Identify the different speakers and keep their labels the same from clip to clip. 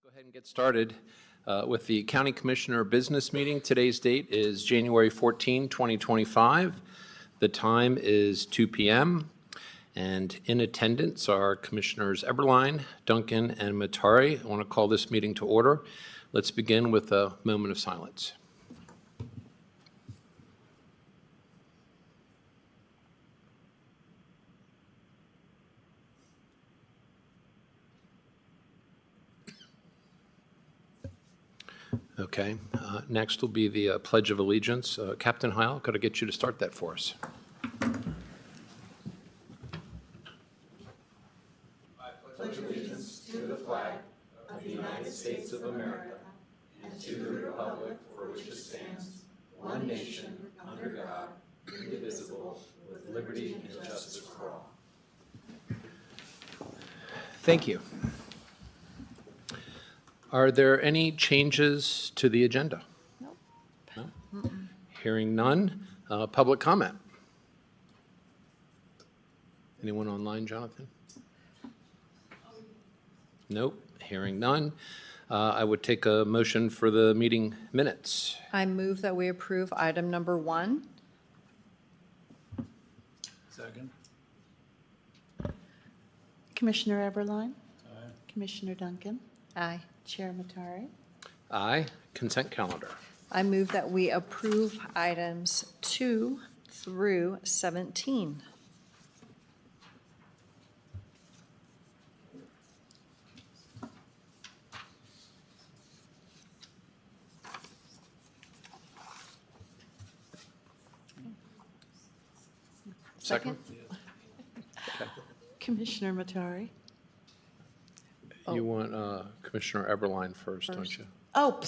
Speaker 1: Go ahead and get started with the County Commissioner Business Meeting. Today's date is January 14, 2025. The time is 2 p.m. And in attendance are Commissioners Eberline, Duncan, and Matari. I want to call this meeting to order. Let's begin with a moment of silence. Okay, next will be the Pledge of Allegiance. Captain Heil, could I get you to start that for us?
Speaker 2: I pledge allegiance to the flag of the United States of America and to the republic for which it stands, one nation, under God, indivisible, with liberty and justice for all.
Speaker 1: Thank you. Are there any changes to the agenda?
Speaker 3: Nope.
Speaker 1: No? Hearing none. Public comment? Anyone online, Jonathan? Nope. Hearing none. I would take a motion for the meeting minutes.
Speaker 3: I move that we approve item number 1.
Speaker 4: Second.
Speaker 5: Commissioner Eberline? Aye. Commissioner Duncan?
Speaker 3: Aye.
Speaker 5: Chair Matari?
Speaker 1: Aye. Consent calendar.
Speaker 3: I move that we approve items 2 through 17.
Speaker 1: Second?
Speaker 5: Commissioner Matari?
Speaker 1: You want Commissioner Eberline first, don't you?
Speaker 5: Oh,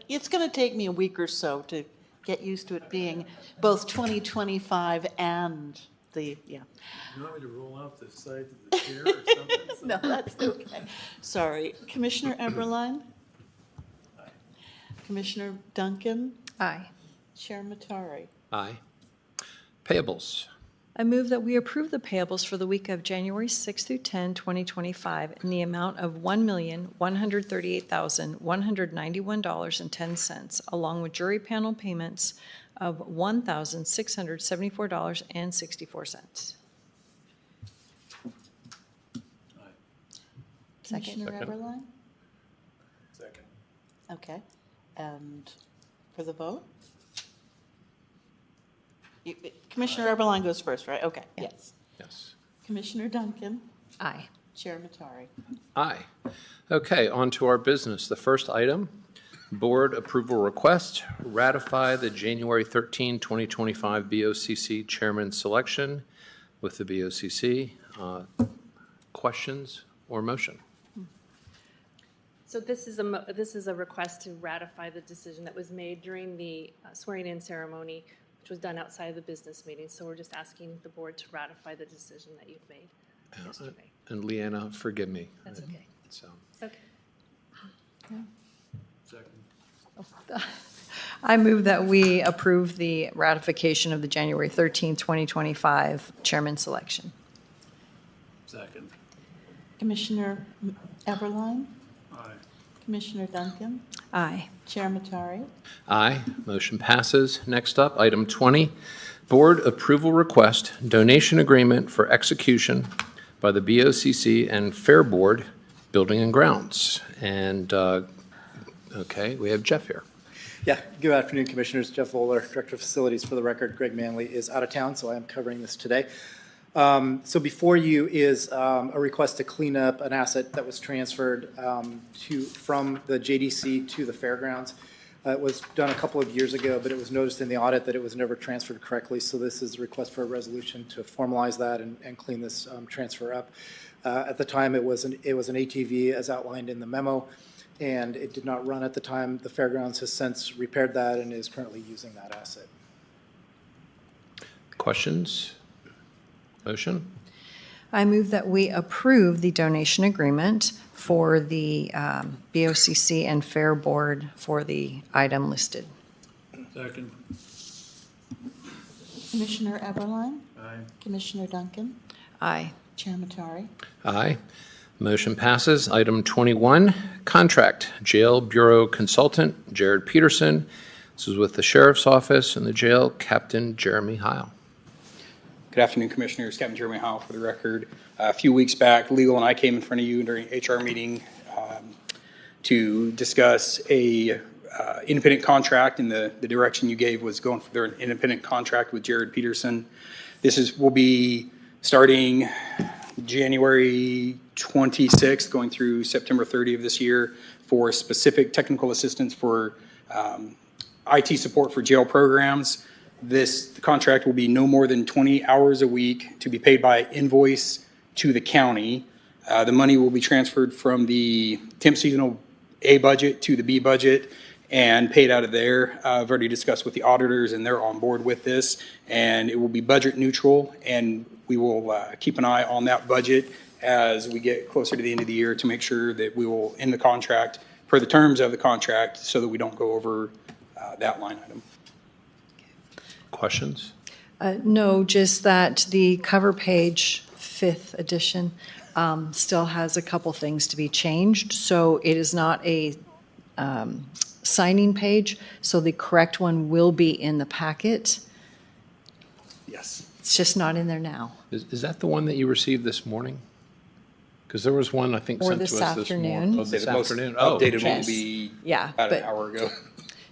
Speaker 5: it's going to take me a week or so to get used to it being both 2025 and the, yeah.
Speaker 4: You want me to roll out the side of the chair or something?
Speaker 5: No, that's okay. Sorry. Commissioner Eberline?
Speaker 4: Aye.
Speaker 5: Commissioner Duncan?
Speaker 3: Aye.
Speaker 5: Chair Matari?
Speaker 1: Aye. Payables.
Speaker 3: I move that we approve the payables for the week of January 6 through 10, 2025, in the amount of $1,138,191.10, along with jury panel payments of $1,674.64.
Speaker 4: Aye.
Speaker 5: Commissioner
Speaker 1: Second.
Speaker 5: Eberline?
Speaker 4: Second.
Speaker 5: Okay. And for the vote? Commissioner Eberline goes first, right? Okay, yes.
Speaker 1: Yes.
Speaker 5: Commissioner Duncan?
Speaker 3: Aye.
Speaker 5: Chair Matari?
Speaker 1: Aye. Okay, on to our business. The first item, board approval request, ratify the January 13, 2025 BOCC chairman selection with the BOCC. Questions or motion?
Speaker 6: So this is a request to ratify the decision that was made during the swearing-in ceremony, which was done outside of the business meeting. So we're just asking the board to ratify the decision that you've made yesterday.
Speaker 1: And Leanna, forgive me.
Speaker 6: That's okay.
Speaker 1: So,
Speaker 6: It's okay.
Speaker 4: Second.
Speaker 3: I move that we approve the ratification of the January 13, 2025 chairman selection.
Speaker 4: Second.
Speaker 5: Commissioner Eberline?
Speaker 4: Aye.
Speaker 5: Commissioner Duncan?
Speaker 3: Aye.
Speaker 5: Chair Matari?
Speaker 1: aye, motion passes. Next up, item 20, board approval request, donation agreement for execution by the BOCC and Fair Board, Building and Grounds. And, okay, we have Jeff here.
Speaker 7: Yeah, good afternoon, Commissioners. Jeff Voller, Director of Facilities. For the record, Greg Manley is out of town, so I am covering this today. So before you is a request to clean up an asset that was transferred from the JDC to the fairgrounds. It was done a couple of years ago, but it was noticed in the audit that it was never transferred correctly. So this is a request for a resolution to formalize that and clean this transfer up. At the time, it was an ATV as outlined in the memo, and it did not run at the time. The fairgrounds has since repaired that and is currently using that asset.
Speaker 1: Questions? Motion?
Speaker 3: I move that we approve the donation agreement for the BOCC and Fair Board for the item listed.
Speaker 4: Second.
Speaker 5: Commissioner Eberline?
Speaker 4: Aye.
Speaker 5: Commissioner Duncan?
Speaker 3: Aye.
Speaker 5: Chair Matari?
Speaker 1: Aye. Motion passes. Item 21, contract, Jail Bureau Consultant Jared Peterson. This is with the Sheriff's Office and the jail, Captain Jeremy Heil.
Speaker 8: Good afternoon, Commissioners. Captain Jeremy Howell for the record. A few weeks back, Legal and I came in front of you during HR meeting to discuss a independent contract, and the direction you gave was going for an independent contract with Jared Peterson. Will be starting January 26th, going through September 30 of this year for specific technical assistance for IT support for jail programs. This contract will be no more than 20 hours a week to be paid by invoice to the county. The money will be transferred from the temp seasonal A budget to the B budget and paid out of there. I've already discussed with the auditors and they're on board with this, and it will be budget neutral, and we will keep an eye on that budget as we get closer to the end of the year to make sure that we will end the contract per the terms of the contract so that we don't go over that line item.
Speaker 1: Questions?
Speaker 3: No, just that the cover page, 5th edition, still has a couple things to be changed. So it is not a signing page, so the correct one will be in the packet.
Speaker 8: Yes.
Speaker 3: It's just not in there now.
Speaker 1: Is that the one that you received this morning? Because there was one, I think,
Speaker 3: Or
Speaker 1: sent
Speaker 3: this
Speaker 1: to us this morning.
Speaker 3: afternoon.
Speaker 1: Oh, this
Speaker 8: The most
Speaker 1: afternoon? Oh,
Speaker 8: updated one
Speaker 3: Yes.
Speaker 8: will be
Speaker 3: Yeah,
Speaker 8: about
Speaker 3: but-
Speaker 8: an hour ago.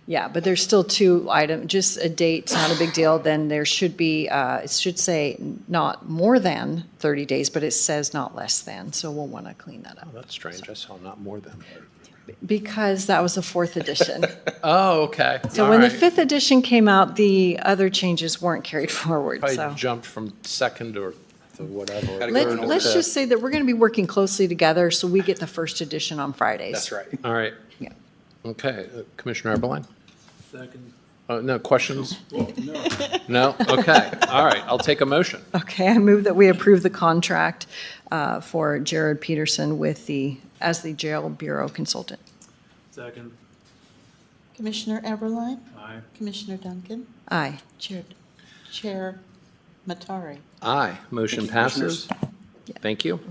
Speaker 3: Yeah, but there's still 2 items, just a date's not a big deal. Then there should be, it should say not more than 30 days, but it says not less than. So we'll want to clean that
Speaker 1: Oh,
Speaker 3: up.
Speaker 1: that's strange. I saw not more than.
Speaker 3: Because that was the 4th edition.
Speaker 1: Oh, okay.
Speaker 3: So
Speaker 1: All
Speaker 3: when the
Speaker 1: right.
Speaker 3: 5th edition came out, the other changes weren't carried forward,
Speaker 1: Probably
Speaker 3: so.
Speaker 1: jumped from second or to whatever.
Speaker 8: Gotta go
Speaker 3: Let's
Speaker 8: fifth.
Speaker 3: just say that we're going to be working closely together, so we get the 1st edition on Fridays.
Speaker 8: That's right.
Speaker 1: All right.
Speaker 3: Yeah.
Speaker 1: Okay. Commissioner Eberline?
Speaker 4: Second.
Speaker 1: No questions?
Speaker 4: Well, no.
Speaker 1: No? Okay. All right. I'll take a motion.
Speaker 3: Okay, I move that we approve the contract for Jared Peterson as the Jail Bureau Consultant.
Speaker 4: Second.
Speaker 5: Commissioner Eberline,
Speaker 4: Aye.
Speaker 5: Commissioner Duncan,
Speaker 3: Aye.
Speaker 5: Chair Matari.
Speaker 1: Aye. Motion
Speaker 8: Thank you,
Speaker 1: passes. Thank you.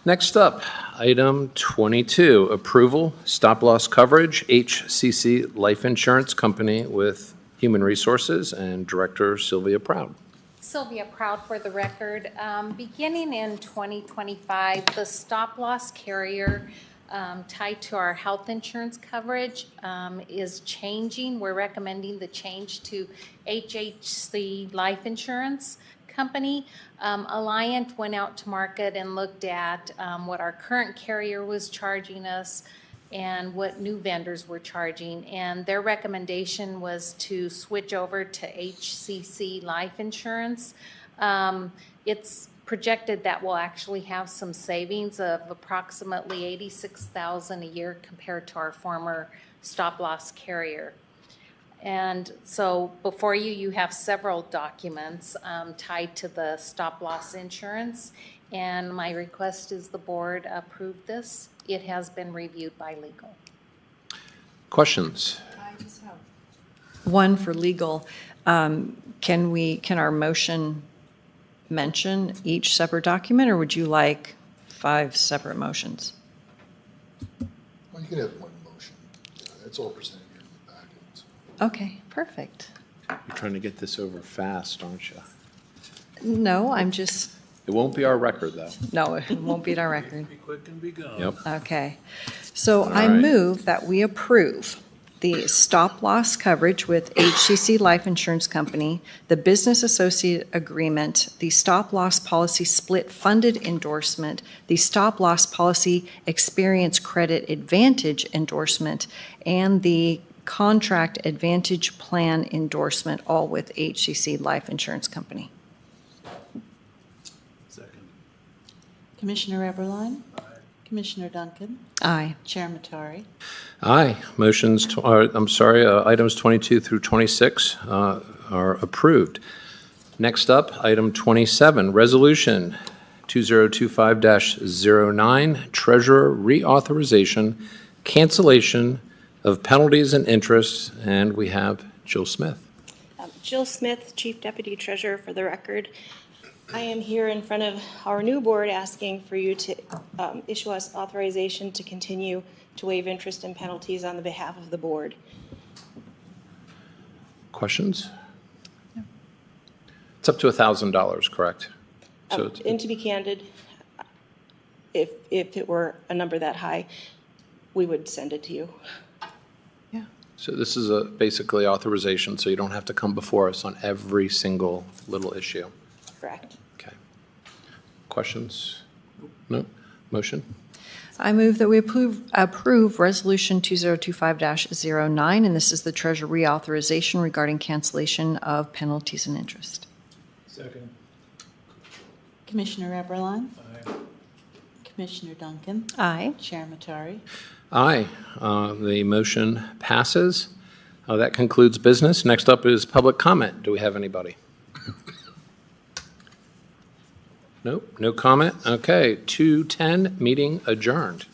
Speaker 1: Next up, item 22, approval, stop-loss coverage, HCC Life Insurance Company with Human Resources and Director Sylvia Proud.
Speaker 9: Sylvia Proud for the record. Beginning in 2025, the stop-loss carrier tied to our health insurance coverage is changing. We're recommending the change to HHC Life Insurance Company. Alliant went out to market and looked at what our current carrier was charging us and what new vendors were charging, and their recommendation was to switch over to HCC Life Insurance. It's projected that we'll actually have some savings of approximately $86,000 a year compared to our former stop-loss carrier. And so before you have several documents tied to the stop-loss insurance, and my request is the board approve this. It has been reviewed by legal.
Speaker 1: Questions?
Speaker 3: One for legal. Can our motion mention each separate document, or would you like 5 separate motions?
Speaker 2: Well, you can have one motion. It's all presented here in the packet.
Speaker 3: Okay, perfect.
Speaker 1: You're trying to get this over fast, aren't you?
Speaker 3: No, I'm just,
Speaker 1: It won't be our record, though.
Speaker 3: no, it won't beat our record.
Speaker 4: Be quick and be gone.
Speaker 1: Yep.
Speaker 3: Okay. So I
Speaker 1: right.
Speaker 3: move that we approve the stop-loss coverage with HCC Life Insurance Company, the business associate agreement, the stop-loss policy split funded endorsement, the stop-loss policy experience credit advantage endorsement, and the contract advantage plan endorsement, all with HCC Life Insurance Company.
Speaker 4: Second.
Speaker 5: Commissioner Eberline, Commissioner Duncan,
Speaker 3: Aye.
Speaker 5: Chair Matari.
Speaker 1: Aye. Items 22 through 26 are approved. Next up, item 27, resolution 2025-09, treasurer reauthorization, cancellation of penalties and interests, and we have Jill Smith.
Speaker 10: Jill Smith, Chief Deputy Treasurer for the record. I am here in front of our new board asking for you to issue us authorization to continue to waive interest and penalties on the behalf of the board.
Speaker 1: Questions? It's up to $1,000, correct? So it's-
Speaker 10: And to be candid, if it were a number that high, we would send it to you.
Speaker 1: So this is basically authorization, so you don't have to come before us on every single little issue.
Speaker 10: Correct.
Speaker 1: Okay. Questions? No? Motion?
Speaker 3: I move that we approve Resolution 2025-09, and this is the Treasurer reauthorization regarding cancellation of penalties and interest.
Speaker 4: Second.
Speaker 5: Commissioner Eberline,
Speaker 4: Aye.
Speaker 5: Commissioner Duncan,
Speaker 3: Aye.
Speaker 5: Chair Matari.
Speaker 1: Aye. The motion passes. That concludes business. Next up is public comment. Do we have anybody? Nope, no comment. Okay, 2:10, meeting adjourned.